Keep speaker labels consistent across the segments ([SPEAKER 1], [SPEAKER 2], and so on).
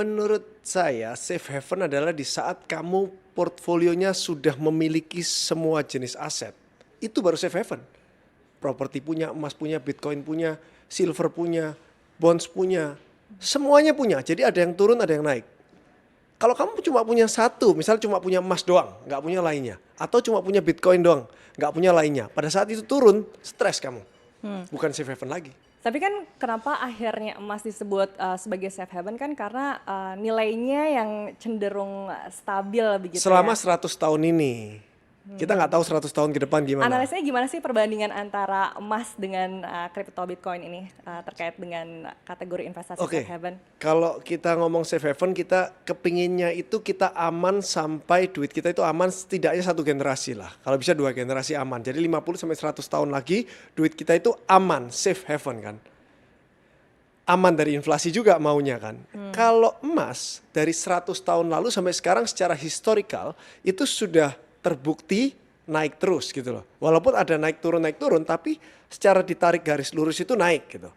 [SPEAKER 1] Menurut saya, safe haven adalah di saat kamu portfolionya sudah memiliki semua jenis aset. Itu baru safe haven. Properti punya, emas punya, Bitcoin punya, silver punya, bonds punya, semuanya punya. Jadi ada yang turun, ada yang naik. Kalau kamu cuma punya satu, misal cuma punya emas doang, nggak punya lainnya. Atau cuma punya Bitcoin doang, nggak punya lainnya. Pada saat itu turun, stres kamu. Bukan safe haven lagi.
[SPEAKER 2] Tapi kan kenapa akhirnya emas disebut sebagai safe haven kan karena nilainya yang cenderung stabil begitu
[SPEAKER 1] Selama
[SPEAKER 2] ya.
[SPEAKER 1] 100 tahun ini, kita nggak tahu 100 tahun ke depan gimana.
[SPEAKER 2] Analisanya gimana sih perbandingan antara emas dengan crypto Bitcoin ini terkait dengan kategori investasi
[SPEAKER 1] Oke,
[SPEAKER 2] safe haven?
[SPEAKER 1] kalau kita ngomong safe haven, kita kepinginnya itu kita aman sampai duit kita itu aman setidaknya satu generasi lah. Kalau bisa 2 generasi aman. Jadi 50 sampai 100 tahun lagi duit kita itu aman, safe haven kan. Aman dari inflasi juga maunya kan. Kalau emas dari 100 tahun lalu sampai sekarang secara historical itu sudah terbukti naik terus gitu loh. Walaupun ada naik turun tapi secara ditarik garis lurus itu naik gitu.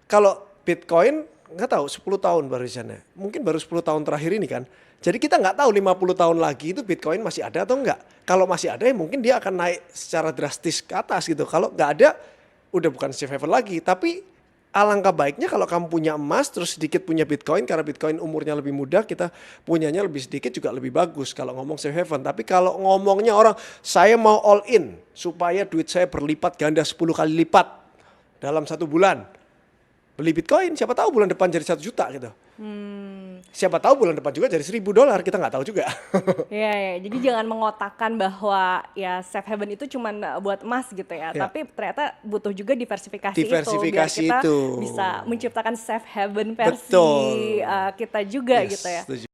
[SPEAKER 1] Kalau Bitcoin nggak tahu 10 tahun baru di sana. Mungkin baru 10 tahun terakhir ini kan. Jadi kita nggak tahu 50 tahun lagi itu Bitcoin masih ada atau enggak. Kalau masih ada ya mungkin dia akan naik secara drastis ke atas gitu. Kalau nggak ada udah bukan safe haven lagi. Tapi alangkah baiknya kalau kamu punya emas terus sedikit punya Bitcoin karena Bitcoin umurnya lebih muda, kita punyanya lebih sedikit juga lebih bagus kalau ngomong safe haven. Tapi kalau ngomongnya orang saya mau all in supaya duit saya berlipat ganda 10 kali lipat dalam 1 bulan. Beli Bitcoin, siapa tahu bulan depan jadi 1 juta gitu. Siapa tahu bulan depan juga jadi $1.000, kita nggak tahu juga.
[SPEAKER 2] Iya, ya. Jadi jangan mengotakkan bahwa ya safe haven itu cuma buat emas gitu ya.
[SPEAKER 1] Ya.
[SPEAKER 2] Tapi ternyata butuh juga diversifikasi,
[SPEAKER 1] Diversifikasi
[SPEAKER 2] biar kita
[SPEAKER 1] itu.
[SPEAKER 2] bisa menciptakan safe haven versi
[SPEAKER 1] Betul.
[SPEAKER 2] kita juga
[SPEAKER 1] Yes,
[SPEAKER 2] gitu ya.
[SPEAKER 1] setuju.